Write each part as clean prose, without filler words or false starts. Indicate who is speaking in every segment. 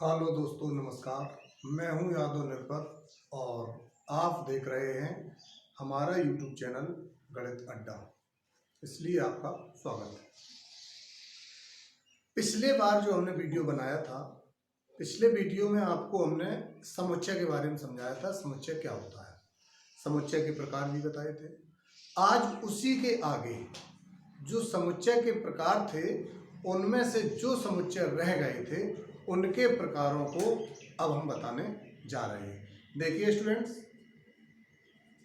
Speaker 1: Hello दोस्तों, नमस्कार। मैं हूं यादव निर्भर और आप देख रहे हैं हमारा यूट्यूब चैनल गणित अड्डा। इसलिए आपका स्वागत है। पिछले बार जो हमने वीडियो बनाया था, पिछले वीडियो में आपको हमने समुच्चय के बारे में समझाया था। समुच्चय क्या होता है, समुच्चय के प्रकार भी बताए थे। आज उसी के आगे जो समुच्चय के प्रकार थे, उनमें से जो समुच्चय रह गए थे उनके प्रकारों को अब हम बताने जा रहे हैं। देखिए स्टूडेंट्स,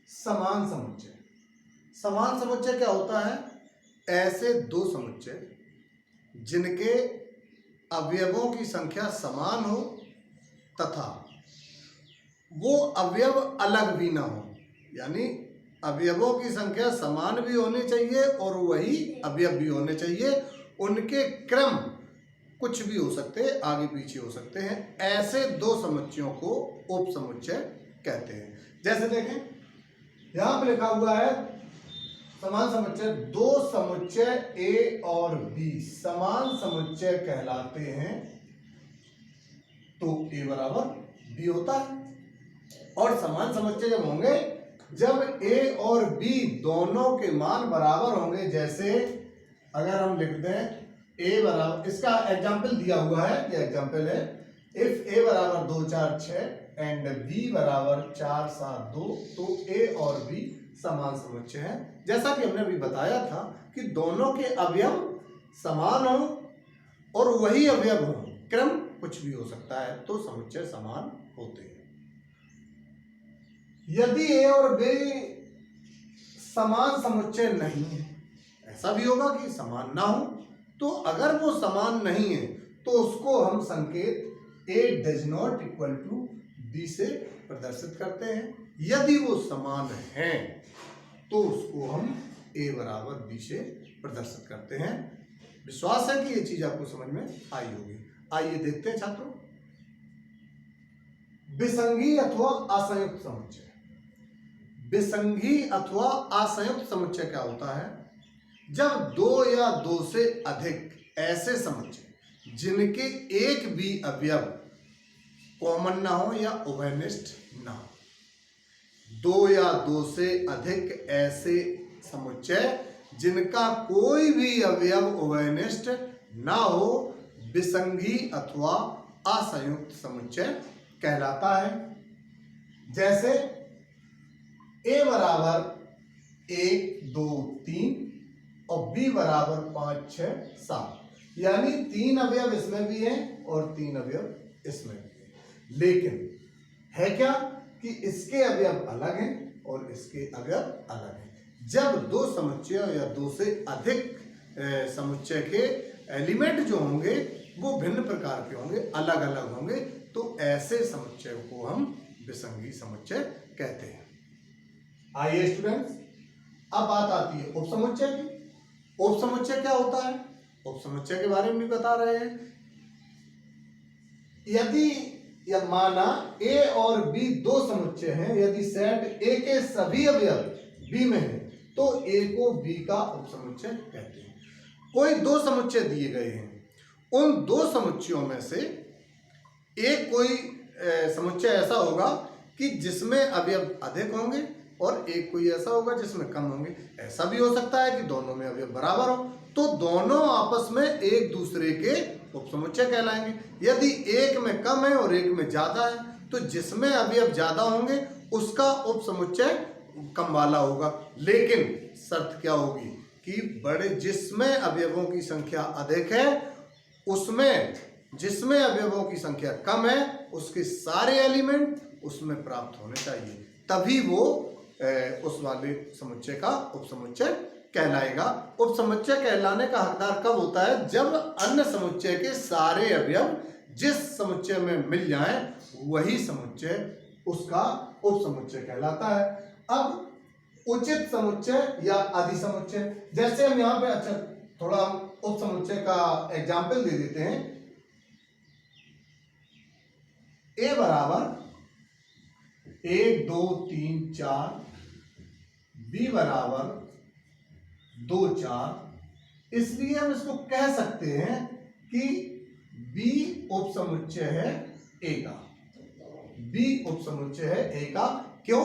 Speaker 1: समान समुच्चय। समान समुच्चय क्या होता है? ऐसे दो समुच्चय जिनके अवयवों की संख्या समान हो तथा वो अवयव अलग भी ना हो, यानी अवयवों की संख्या समान भी होनी चाहिए और वही अवयव भी होने चाहिए। उनके क्रम कुछ भी हो सकते हैं, आगे पीछे हो सकते हैं। ऐसे दो समुच्चयों को उपसमुच्चय कहते हैं। जैसे देखें, यहां पे लिखा हुआ है समान समुच्चय। दो समुच्चय ए और बी समान समुच्चय कहलाते हैं तो ए बराबर बी होता है। और समान समुच्चय जब होंगे जब ए और बी दोनों के मान बराबर होंगे। जैसे अगर हम लिख दें ए बराबर, इसका एग्जाम्पल दिया हुआ है, ये एग्जाम्पल है। इफ ए बराबर 2 4 6 एंड बी बराबर 4 7 2, तो ए और बी समान समुच्चय है। जैसा कि हमने अभी बताया था कि दोनों के अवयव समान हो और वही अवयव हो, क्रम कुछ भी हो सकता है, तो समुच्चय समान होते हैं। यदि ए और बी समान समुच्चय नहीं है, ऐसा भी होगा कि समान ना हो, तो अगर वो समान नहीं है तो उसको हम संकेत A does not equal to B से प्रदर्शित करते हैं। यदि वो समान है तो उसको हम ए बराबर बी से प्रदर्शित करते हैं। विश्वास है कि ये चीज आपको समझ में आई होगी। आइए देखते हैं छात्रों, विसंगी अथवा असंयुक्त समुच्चय। विसंगी अथवा असंयुक्त समुच्चय क्या होता है? जब दो या दो से अधिक ऐसे समुच्चय जिनके एक भी अवयव कॉमन ना हो या उभयनिष्ठ ना हो। दो या दो से अधिक ऐसे समुच्चय जिनका कोई भी अवयव उभयनिष्ठ ना हो, विसंगी अथवा असंयुक्त समुच्चय कहलाता है। जैसे ए बराबर 1 2 3 और बी बराबर 5 6 7, यानी 3 अवयव इसमें भी हैं और 3 अवयव इसमें भी हैं। लेकिन है क्या कि इसके अवयव अलग हैं और इसके अवयव अलग हैं। जब दो समुच्चय या दो से अधिक समुच्चय के एलिमेंट जो होंगे वो भिन्न प्रकार के होंगे, अलग अलग होंगे, तो ऐसे समुच्चय को हम विसंगी समुच्चय कहते हैं। आइए स्टूडेंट्स, अब बात आती है उपसमुच्चय की। उपसमुच्चय क्या होता है? उपसमुच्चय के बारे में भी बता रहे हैं। यदि माना ए और बी दो समुच्चय हैं, यदि सेट ए के सभी अवयव बी में है तो ए को बी का उपसमुच्चय कहते हैं। कोई दो समुच्चय दिए गए हैं, उन दो समुच्चयों में से एक कोई समुच्चय ऐसा होगा कि जिसमें अवयव अधिक होंगे और एक कोई ऐसा होगा जिसमें कम होंगे। ऐसा भी हो सकता है कि दोनों में अवयव बराबर हो, तो दोनों आपस में एक दूसरे के उपसमुच्चय कहलाएंगे। यदि एक में कम है और एक में ज्यादा है तो जिसमें अवयव ज्यादा होंगे उसका उपसमुच्चय कम वाला होगा। लेकिन शर्त क्या होगी कि बड़े जिसमें अवयवों की संख्या अधिक है उसमें, जिसमें अवयवों की संख्या कम है उसके सारे एलिमेंट उसमें प्राप्त होने चाहिए, तभी वो उस वाले समुच्चय का उपसमुच्चय कहलाएगा। उपसमुच्चय कहलाने का हकदार कब होता है? जब अन्य समुच्चय के सारे अवयव जिस समुच्चय में मिल जाएं वही समुच्चय उसका उपसमुच्चय कहलाता है। अब उचित समुच्चय या अधिसमुच्चय, जैसे हम यहाँ पे अच्छा थोड़ा उपसमुच्चय का एग्जाम्पल दे देते हैं। ए बराबर 1 2 3 4, बी बराबर 2 4, इसलिए हम इसको कह सकते हैं कि बी उपसमुच्चय है ए का। बी उपसमुच्चय है ए का। क्यों?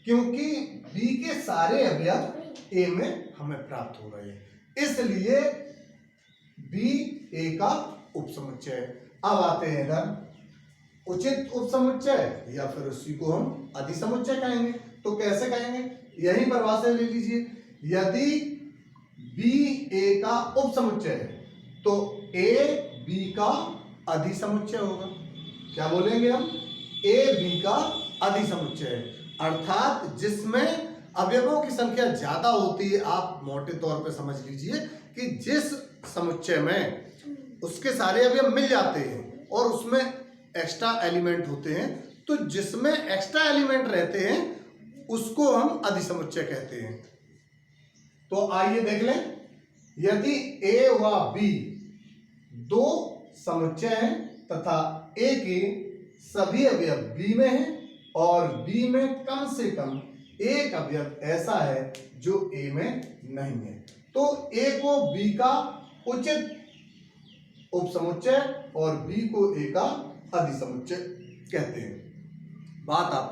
Speaker 1: क्योंकि बी के सारे अवयव ए में हमें प्राप्त हो रहे हैं, इसलिए बी ए का उपसमुच्चय है। अब आते हैं इधर उचित उपसमुच्चय या फिर उसी को हम अधिसमुच्चय कहेंगे। तो कैसे कहेंगे? यही परिभाषा ले लीजिए। यदि बी ए का उपसमुच्चय है तो ए बी का अधिसमुच्चय होगा। क्या बोलेंगे हम? ए बी का अधिसमुच्चय है, अर्थात जिसमें अवयवों की संख्या ज्यादा होती है। आप मोटे तौर पे समझ लीजिए कि जिस समुच्चय में उसके सारे अवयव मिल जाते हैं और उसमें एक्स्ट्रा एलिमेंट होते हैं, तो जिसमें एक्स्ट्रा एलिमेंट रहते हैं उसको हम अधिसमुच्चय कहते हैं। तो आइए देख लें, यदि ए व बी दो समुच्चय हैं तथा ए के सभी अवयव बी में हैं और बी में कम से कम एक अवयव ऐसा है जो ए में नहीं है, तो ए को बी का उचित उपसमुच्चय और बी को ए का अधिसमुच्चय कहते हैं। बात आपको